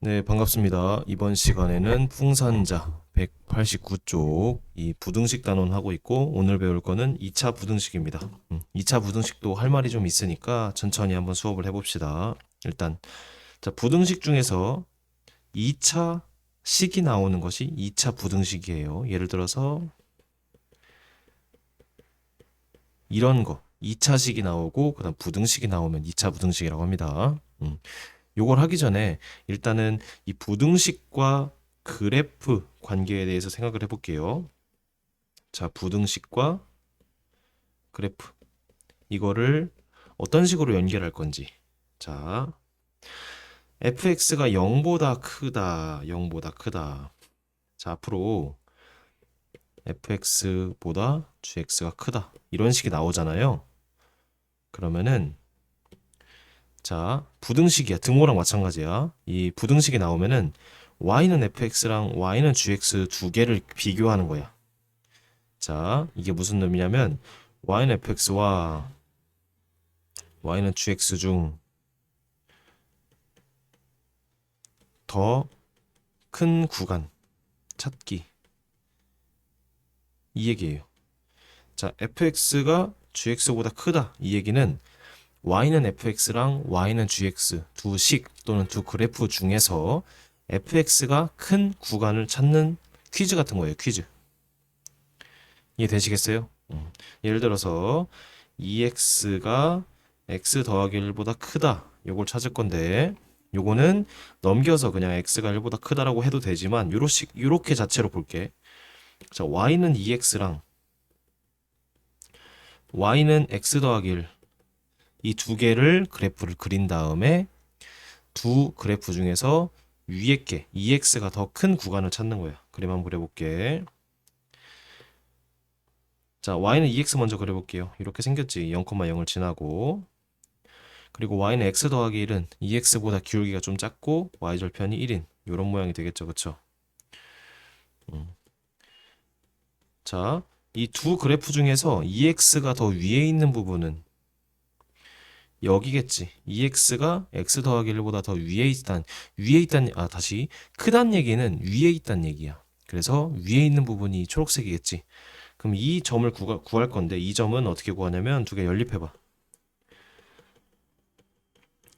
네, 반갑습니다. 이번 시간에는 풍산자 189쪽 이 부등식 단원하고 있고 오늘 배울 거는 2차 부등식입니다. 2차 부등식도 할 말이 좀 있으니까 천천히 한번 수업을 해봅시다. 일단 자, 부등식 중에서 2차 식이 나오는 것이 2차 부등식이에요. 예를 들어서 이런 거 2차식이 나오고 그다음 부등식이 나오면 2차 부등식이라고 합니다. 요걸 하기 전에 일단은 이 부등식과 그래프 관계에 대해서 생각을 해볼게요. 자, 부등식과 그래프. 이거를 어떤 식으로 연결할 건지. 자, fx가 0보다 크다. 0보다 크다. 자, 앞으로 fx보다 gx가 크다. 이런 식이 나오잖아요. 그러면은 자, 부등식이야. 등호랑 마찬가지야. 이 부등식이 나오면은 y는 fx랑 y는 gx 두 개를 비교하는 거야. 자, 이게 무슨 의미냐면 y는 fx와 y는 gx 중 더 큰 구간 찾기. 이 얘기예요. 자, fx가 gx보다 크다. 이 얘기는 y는 fx랑 y는 gx 두 식 또는 두 그래프 중에서 fx가 큰 구간을 찾는 퀴즈 같은 거예요. 퀴즈. 이해되시겠어요? 예를 들어서 2x가 x 더하기 1보다 크다. 요걸 찾을 건데 요거는 넘겨서 그냥 x가 1보다 크다라고 해도 되지만 요렇게 자체로 볼게. 자, y는 2x랑 y는 x 더하기 1. 이 두 개를 그래프를 그린 다음에 두 그래프 중에서 위에 게 2x가 더 큰 구간을 찾는 거야. 그림 한번 그려볼게. 자, y는 2x 먼저 그려볼게요. 이렇게 생겼지. 0,0을 지나고. 그리고 y는 x 더하기 1은 2x보다 기울기가 좀 작고 y절편이 1인 이런 모양이 되겠죠. 그쵸? 음. 자, 이 두 그래프 중에서 2x가 더 위에 있는 부분은 여기겠지. 2x가 x 더하기 1보다 더 다시 크단 얘기는 위에 있단 얘기야. 그래서 위에 있는 부분이 초록색이겠지. 그럼 이 점을 구할 건데 이 점은 어떻게 구하냐면 두 개 연립해봐.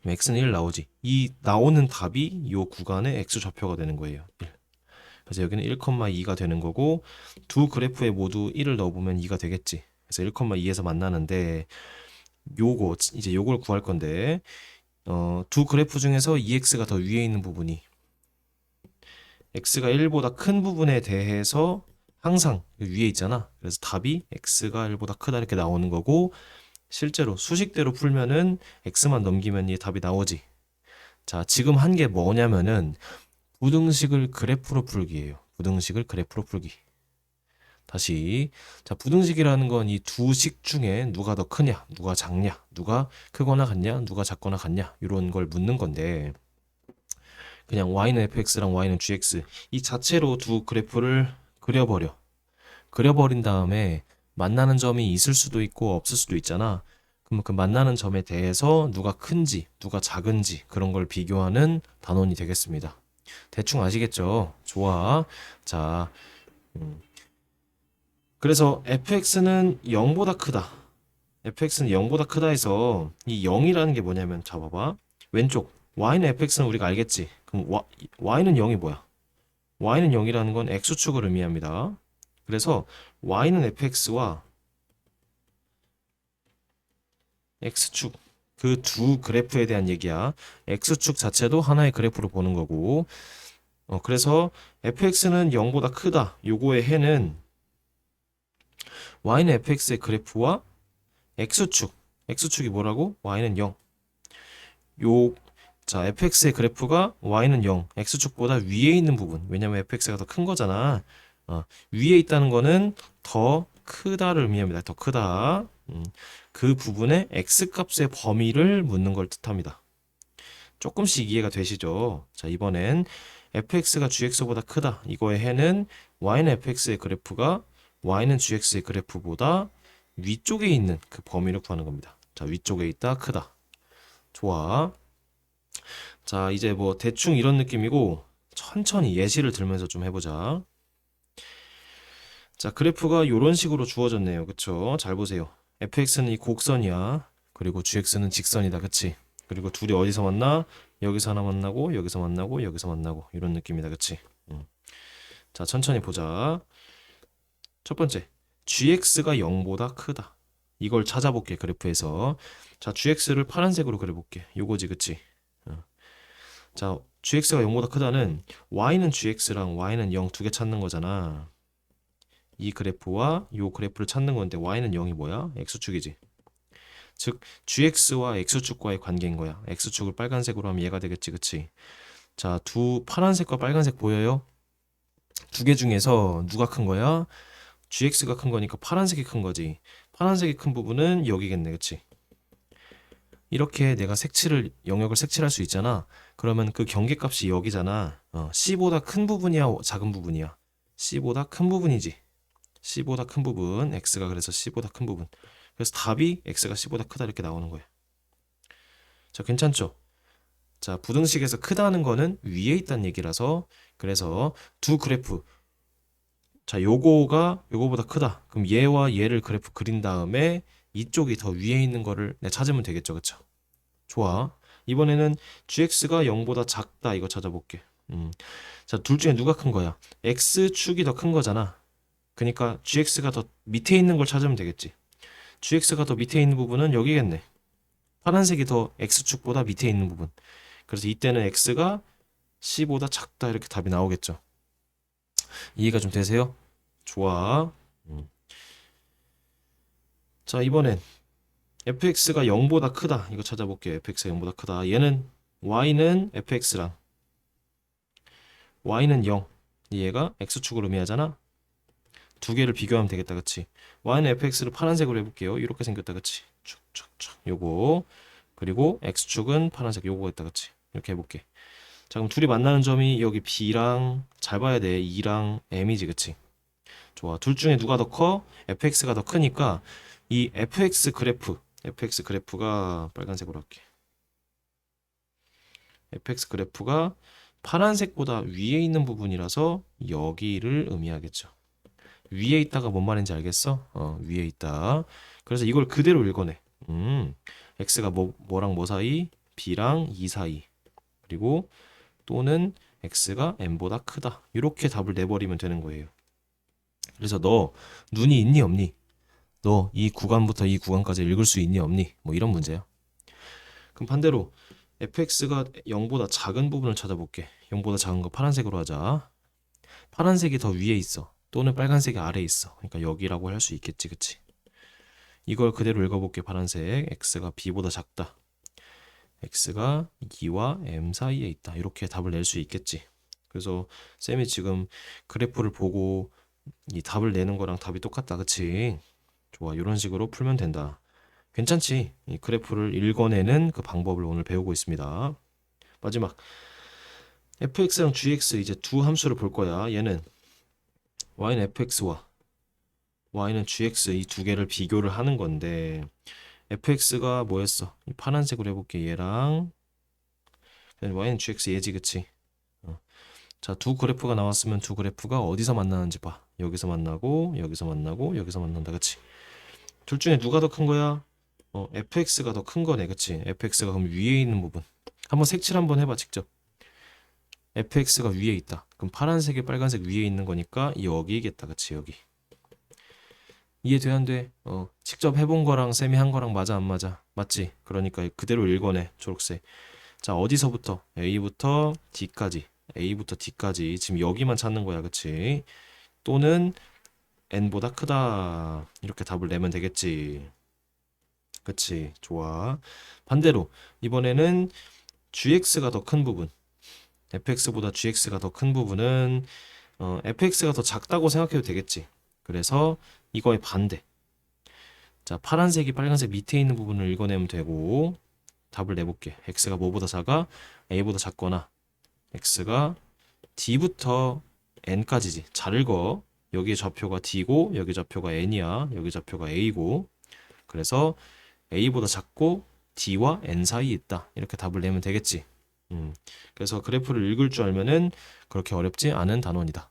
x는 1 나오지. 이 나오는 답이 이 구간의 x 좌표가 되는 거예요. 1. 그래서 여기는 1,2가 되는 거고 두 그래프에 모두 1을 넣어보면 2가 되겠지. 그래서 1,2에서 만나는데 요걸 구할 건데 두 그래프 중에서 2x가 더 위에 있는 부분이 x가 1보다 큰 부분에 대해서 항상 위에 있잖아. 그래서 답이 x가 1보다 크다 이렇게 나오는 거고 실제로 수식대로 풀면은 x만 넘기면 이 답이 나오지. 자, 지금 한 게 뭐냐면은 부등식을 그래프로 풀기예요. 부등식을 그래프로 풀기. 다시 자, 부등식이라는 건 이 두 식 중에 누가 더 크냐, 누가 작냐, 누가 크거나 같냐, 누가 작거나 같냐 이런 걸 묻는 건데 그냥 y는 fx랑 y는 gx 이 자체로 두 그래프를 그려버린 다음에 만나는 점이 있을 수도 있고 없을 수도 있잖아. 그럼 그 만나는 점에 대해서 누가 큰지 누가 작은지 그런 걸 비교하는 단원이 되겠습니다. 대충 아시겠죠? 좋아. 자, 그래서 fx는 0보다 크다. fx는 0보다 크다 해서 이 0이라는 게 뭐냐면 자 봐봐. 왼쪽 y는 fx는 우리가 알겠지. 그럼 y는 0이 뭐야? y는 0이라는 건 x축을 의미합니다. 그래서 y는 fx와 x축 그 두 그래프에 대한 얘기야. x축 자체도 하나의 그래프로 보는 거고 그래서 fx는 0보다 크다. 요거의 해는 y는 fx의 그래프와 x축이 뭐라고? y는 0. 자, fx의 그래프가 y는 0, x축보다 위에 있는 부분. 왜냐면 fx가 더 큰 거잖아. 위에 있다는 거는 더 크다를 의미합니다. 더 크다. 그 부분의 x값의 범위를 묻는 걸 뜻합니다. 조금씩 이해가 되시죠? 자, 이번엔 fx가 gx보다 크다. 이거의 해는 y는 fx의 그래프가 y는 gx의 그래프보다 위쪽에 있는 그 범위를 구하는 겁니다. 자, 위쪽에 있다 크다. 좋아. 자, 이제 뭐 대충 이런 느낌이고 천천히 예시를 들면서 좀 해보자. 자, 그래프가 이런 식으로 주어졌네요. 그쵸? 잘 보세요. fx는 이 곡선이야. 그리고 gx는 직선이다. 그치? 그리고 둘이 어디서 만나? 여기서 하나 만나고 여기서 만나고 여기서 만나고 이런 느낌이다. 그치? 자, 천천히 보자. 첫 번째, gx가 0보다 크다. 이걸 찾아볼게, 그래프에서. 자, gx를 파란색으로 그려볼게. 요거지, 그치? 어. 자, gx가 0보다 크다는 y는 gx랑 y는 0 두 개 찾는 거잖아. 이 그래프와 요 그래프를 찾는 건데 y는 0이 뭐야? x축이지. 즉 gx와 x축과의 관계인 거야. x축을 빨간색으로 하면 얘가 되겠지, 그치? 자, 두 파란색과 빨간색 보여요? 두 개 중에서 누가 큰 거야? gx가 큰 거니까 파란색이 큰 거지. 파란색이 큰 부분은 여기겠네, 그치? 이렇게 내가 색칠을 영역을 색칠할 수 있잖아. 그러면 그 경계값이 여기잖아. c보다 큰 부분이야, 작은 부분이야? c보다 큰 부분이지. c보다 큰 부분, x가 그래서 c보다 큰 부분. 그래서 답이 x가 c보다 크다 이렇게 나오는 거예요. 자, 괜찮죠? 자, 부등식에서 크다는 거는 위에 있다는 얘기라서 그래서 두 그래프 자, 요거가 요거보다 크다. 그럼 얘와 얘를 그래프 그린 다음에 이쪽이 더 위에 있는 거를 찾으면 되겠죠. 그쵸? 좋아. 이번에는 gx가 0보다 작다 이거 찾아볼게. 자, 둘 중에 누가 큰 거야? x축이 더 큰 거잖아. 그러니까 gx가 더 밑에 있는 걸 찾으면 되겠지. gx가 더 밑에 있는 부분은 여기겠네. 파란색이 더 x축보다 밑에 있는 부분. 그래서 이때는 x가 c보다 작다 이렇게 답이 나오겠죠. 이해가 좀 되세요? 좋아. 자, 이번엔 fx가 0보다 크다. 이거 찾아볼게요. fx가 0보다 크다. 얘는 y는 fx랑 y는 0. 얘가 x축을 의미하잖아. 두 개를 비교하면 되겠다. 그치? y는 fx를 파란색으로 해볼게요. 이렇게 생겼다. 그치? 쭉쭉쭉 요거. 그리고 x축은 파란색 요거겠다. 그치? 이렇게 해볼게. 자, 그럼 둘이 만나는 점이 여기 b랑 잘 봐야 돼. 2랑 m이지. 그치? 좋아. 둘 중에 누가 더 커? fx가 더 크니까 이 fx 그래프가 빨간색으로 할게. fx 그래프가 파란색보다 위에 있는 부분이라서 여기를 의미하겠죠. 위에 있다가 뭔 말인지 알겠어? 위에 있다. 그래서 이걸 그대로 읽어내. x가 뭐랑 뭐 사이? b랑 2 사이. 그리고 또는 x가 m보다 크다. 이렇게 답을 내버리면 되는 거예요. 그래서 너 눈이 있니 없니? 너 이 구간부터 이 구간까지 읽을 수 있니 없니? 뭐 이런 문제야. 그럼 반대로 fx가 0보다 작은 부분을 찾아볼게. 0보다 작은 거 파란색으로 하자. 파란색이 더 위에 있어. 또는 빨간색이 아래에 있어. 그러니까 여기라고 할 수 있겠지, 그치? 이걸 그대로 읽어볼게. 파란색 x가 b보다 작다. x가 2와 m 사이에 있다. 이렇게 답을 낼 수 있겠지. 그래서 쌤이 지금 그래프를 보고 이 답을 내는 거랑 답이 똑같다, 그치? 좋아, 이런 식으로 풀면 된다. 괜찮지? 이 그래프를 읽어내는 그 방법을 오늘 배우고 있습니다. 마지막 fx랑 gx 이제 두 함수를 볼 거야. 얘는 y는 fx와 y는 gx 이 두 개를 비교를 하는 건데 fx가 뭐였어? 이 파란색으로 해볼게. 얘랑 y는 gx 얘지, 그치? 자, 두 그래프가 나왔으면 두 그래프가 어디서 만나는지 봐. 여기서 만나고 여기서 만나고 여기서 만난다, 그치? 둘 중에 누가 더 큰 거야? fx가 더 큰 거네, 그치? fx가 그럼 위에 있는 부분. 한번 색칠 한번 해봐, 직접. fx가 위에 있다. 그럼 파란색이 빨간색 위에 있는 거니까 여기겠다, 그치? 여기. 이해돼, 안 돼? 직접 해본 거랑 쌤이 한 거랑 맞아, 안 맞아? 맞지? 그러니까 그대로 읽어내, 초록색. 자, 어디서부터? A부터 D까지. A부터 D까지. 지금 여기만 찾는 거야, 그치? 또는 n보다 크다. 이렇게 답을 내면 되겠지. 그치? 좋아. 반대로 이번에는 gx가 더 큰 부분. fx보다 gx가 더 큰 부분은 fx가 더 작다고 생각해도 되겠지. 그래서 이거의 반대. 자, 파란색이 빨간색 밑에 있는 부분을 읽어내면 되고 답을 내볼게. x가 뭐보다 작아? a보다 작거나 x가 d부터 n까지지. 잘 읽어. 여기 좌표가 d고 여기 좌표가 n이야. 여기 좌표가 a고 그래서 a보다 작고 d와 n 사이에 있다. 이렇게 답을 내면 되겠지. 그래서 그래프를 읽을 줄 알면은 그렇게 어렵지 않은 단원이다.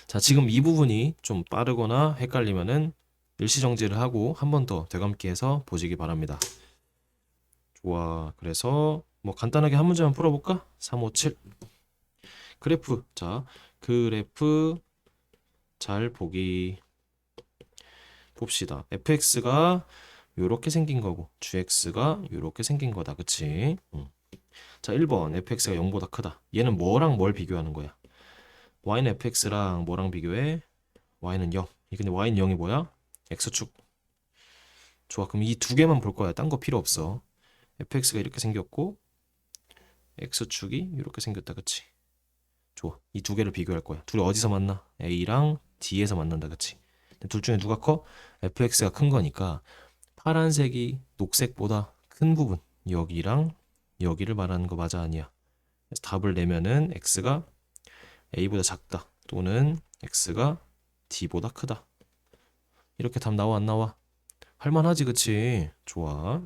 자, 지금 이 부분이 좀 빠르거나 헷갈리면은 일시정지를 하고 한 번 더 되감기해서 보시기 바랍니다. 좋아. 그래서 뭐 간단하게 한 문제만 풀어볼까? 357. 그래프. 자, 그래프 잘 보기. 봅시다. fx가 요렇게 생긴 거고 gx가 요렇게 생긴 거다. 그치? 자, 1번 fx가 0보다 크다. 얘는 뭐랑 뭘 비교하는 거야? y는 fx랑 뭐랑 비교해? y는 0. 근데 y는 0이 뭐야? x축. 좋아. 그럼 이 두 개만 볼 거야. 딴 거 필요 없어. fx가 이렇게 생겼고 x축이 이렇게 생겼다. 그치? 좋아. 이 두 개를 비교할 거야. 둘이 어디서 만나? a랑 d에서 만난다. 그치? 둘 중에 누가 커? fx가 큰 거니까 파란색이 녹색보다 큰 부분 여기랑 여기를 말하는 거 맞아 아니야? 그래서 답을 내면은 x가 a보다 작다 또는 x가 d보다 크다. 이렇게 답 나와 안 나와? 할만하지 그치? 좋아.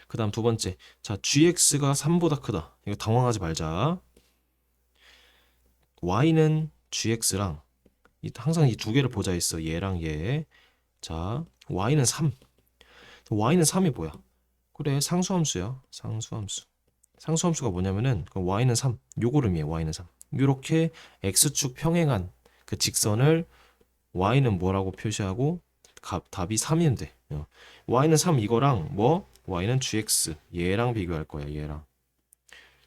그 다음 두 번째. 자, gx가 3보다 크다. 이거 당황하지 말자. y는 gx랑 항상 이 두 개를 보자 했어. 얘랑 얘. 자, y는 3. y는 3이 뭐야? 그래, 상수함수야. 상수함수. 상수함수가 뭐냐면은 y는 3. 요걸 의미해. y는 3. 요렇게 x축 평행한 그 직선을 y는 뭐라고 표시하고 답이 3이면 돼. y는 3 이거랑 뭐? y는 gx. 얘랑 비교할 거야. 얘랑.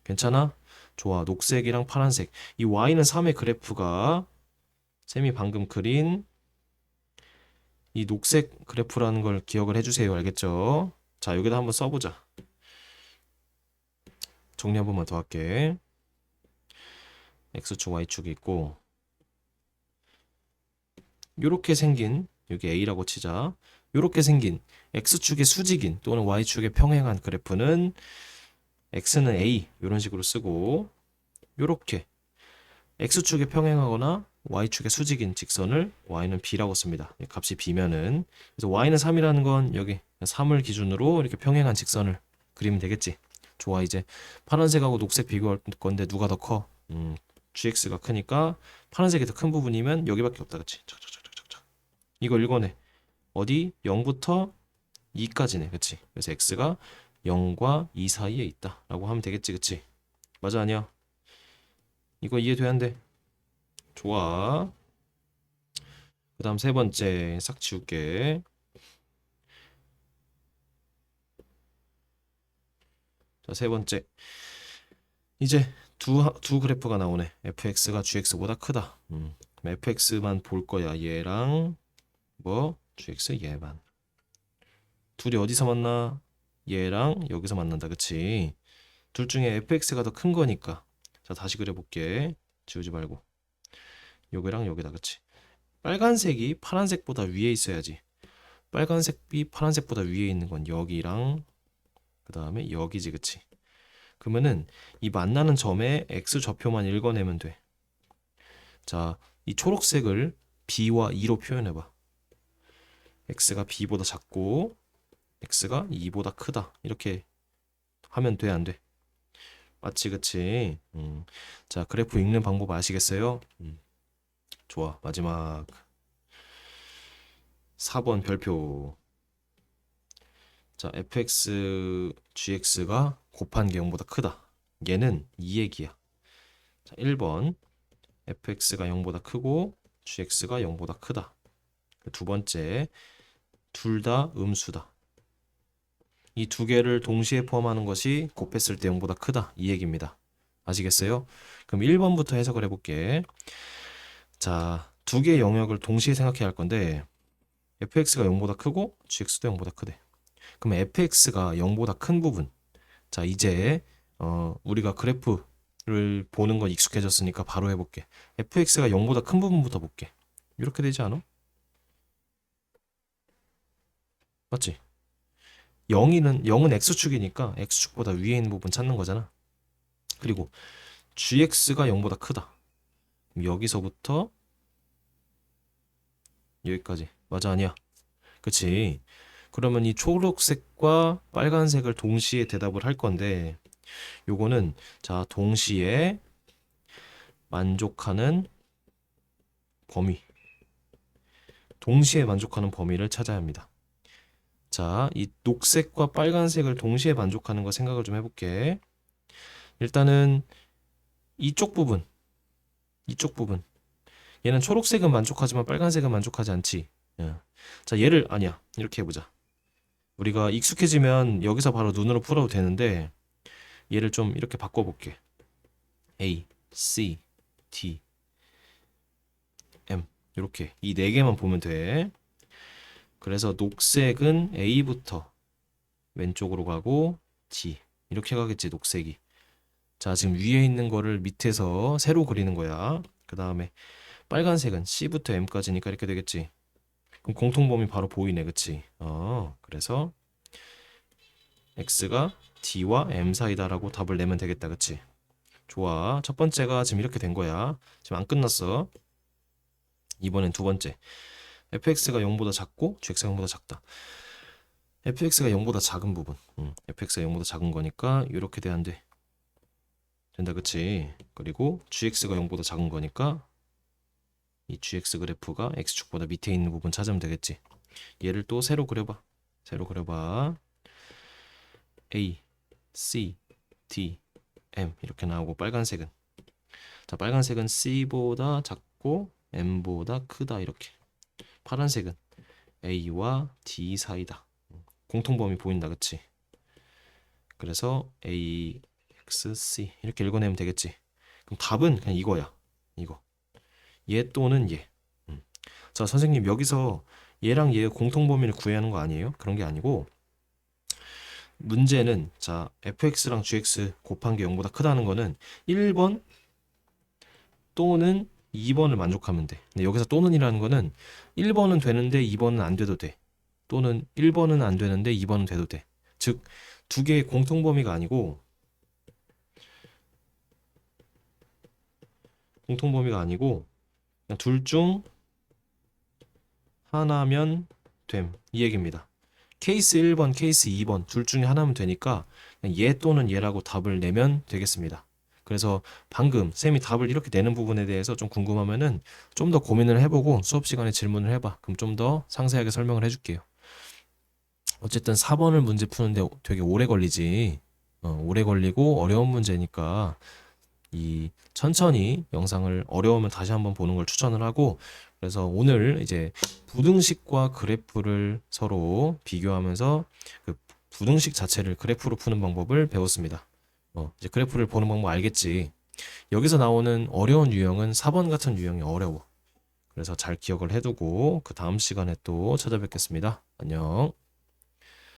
괜찮아? 좋아. 녹색이랑 파란색. 이 y는 3의 그래프가 쌤이 방금 그린 이 녹색 그래프라는 걸 기억을 해주세요. 알겠죠? 자, 여기다 한번 써보자. 정리 한 번만 더 할게. x축, y축이 있고 요렇게 생긴 여기 a라고 치자. 요렇게 생긴 x축의 수직인 또는 y축의 평행한 그래프는 x는 a 이런 식으로 쓰고 요렇게 x축에 평행하거나 y축의 수직인 직선을 y는 b라고 씁니다. 값이 b면은 그래서 y는 3이라는 건 여기 3을 기준으로 이렇게 평행한 직선을 그리면 되겠지. 좋아. 이제 파란색하고 녹색 비교할 건데 누가 더 커? gx가 크니까 파란색이 더 큰 부분이면 여기밖에 없다. 그치? 착착착착착. 이걸 읽어내. 어디? 0부터 2까지네. 그치? 그래서 x가 0과 2 사이에 있다 라고 하면 되겠지. 그치? 맞아 아니야? 이거 이해돼야 안 돼? 좋아. 그 다음 세 번째 싹 지울게. 자, 세 번째. 이제 두 그래프가 나오네. fx가 gx보다 크다. fx만 볼 거야. 얘랑 뭐 gx 얘만. 둘이 어디서 만나? 얘랑 여기서 만난다. 그치? 둘 중에 fx가 더 큰 거니까. 자, 다시 그려볼게. 지우지 말고. 여기랑 여기다. 그치? 빨간색이 파란색보다 위에 있어야지. 빨간색이 파란색보다 위에 있는 건 여기랑 그 다음에 여기지. 그치? 그러면은 이 만나는 점의 x 좌표만 읽어내면 돼. 자, 이 초록색을 b와 2로 표현해봐. x가 b보다 작고 x가 2보다 크다. 이렇게 하면 돼, 안 돼? 맞지, 그치? 자, 그래프 읽는 방법 아시겠어요? 좋아. 마지막 4번 별표. 자, fx, gx가 곱한 게 0보다 크다. 얘는 이 얘기야. 자, 1번 fx가 0보다 크고 gx가 0보다 크다. 두 번째, 둘 다 음수다. 이 두 개를 동시에 포함하는 것이 곱했을 때 0보다 크다. 이 얘기입니다. 아시겠어요? 그럼 1번부터 해석을 해볼게. 자, 두 개의 영역을 동시에 생각해야 할 건데 fx가 0보다 크고 gx도 0보다 크대. 그럼 fx가 0보다 큰 부분. 자, 이제 우리가 그래프를 보는 건 익숙해졌으니까 바로 해볼게. fx가 0보다 큰 부분부터 볼게. 이렇게 되지 않아? 맞지? 0은 x축이니까 x축보다 위에 있는 부분 찾는 거잖아. 그리고 gx가 0보다 크다. 그럼 여기서부터 여기까지. 맞아 아니야? 그치? 그러면 이 초록색과 빨간색을 동시에 대답을 할 건데 요거는 자 동시에 만족하는 범위 동시에 만족하는 범위를 찾아야 합니다. 자, 이 녹색과 빨간색을 동시에 만족하는 거 생각을 좀 해볼게. 일단은 이쪽 부분 얘는 초록색은 만족하지만 빨간색은 만족하지 않지. 예. 자, 얘를 아니야. 이렇게 해보자. 우리가 익숙해지면 여기서 바로 눈으로 풀어도 되는데 얘를 좀 이렇게 바꿔볼게. A, C, D, M 이렇게 이 네 개만 보면 돼. 그래서 녹색은 A부터 왼쪽으로 가고 G 이렇게 가겠지 녹색이. 자 지금 위에 있는 거를 밑에서 세로 그리는 거야. 그 다음에 빨간색은 C부터 M까지니까 이렇게 되겠지. 그럼 공통범위 바로 보이네 그치? 그래서 X가 D와 M 사이다라고 답을 내면 되겠다 그치? 좋아. 첫 번째가 지금 이렇게 된 거야. 지금 안 끝났어. 이번엔 두 번째. fx가 0보다 작고 gx가 0보다 작다. fx가 0보다 작은 부분. fx가 0보다 작은 거니까 이렇게 돼야 된다 그치? 그리고 gx가 0보다 작은 거니까 이 gx 그래프가 x축보다 밑에 있는 부분 찾으면 되겠지. 얘를 또 세로 그려봐. A, C, D, M 이렇게 나오고 빨간색은 자 빨간색은 C보다 작고 M보다 크다 이렇게. 파란색은 A와 D 사이다. 공통범위 보인다 그치? 그래서 A, X, C 이렇게 읽어내면 되겠지. 그럼 답은 그냥 이거야. 이거. 얘 또는 얘. 자 선생님 여기서 얘랑 얘의 공통범위를 구해야 하는 거 아니에요? 그런 게 아니고 문제는 자 fx랑 gx 곱한 게 0보다 크다는 거는 1번 또는 2번을 만족하면 돼. 근데 여기서 또는이라는 거는 1번은 되는데 2번은 안 돼도 돼. 또는 1번은 안 되는데 2번은 돼도 돼. 즉 두 개의 공통범위가 아니고 그냥 둘 중 하나면 됨. 이 얘기입니다. 케이스 1번, 케이스 2번 둘 중에 하나면 되니까 그냥 얘 또는 얘라고 답을 내면 되겠습니다. 그래서 방금 쌤이 답을 이렇게 내는 부분에 대해서 좀 궁금하면은 좀 더 고민을 해보고 수업 시간에 질문을 해봐. 그럼 좀 더 상세하게 설명을 해줄게요. 어쨌든 4번을 문제 푸는데 되게 오래 걸리지. 오래 걸리고 어려운 문제니까 이 천천히 영상을 어려우면 다시 한번 보는 걸 추천을 하고 그래서 오늘 이제 부등식과 그래프를 서로 비교하면서 그 부등식 자체를 그래프로 푸는 방법을 배웠습니다. 이제 그래프를 보는 방법 알겠지. 여기서 나오는 어려운 유형은 4번 같은 유형이 어려워. 그래서 잘 기억을 해두고 그 다음 시간에 또 찾아뵙겠습니다. 안녕.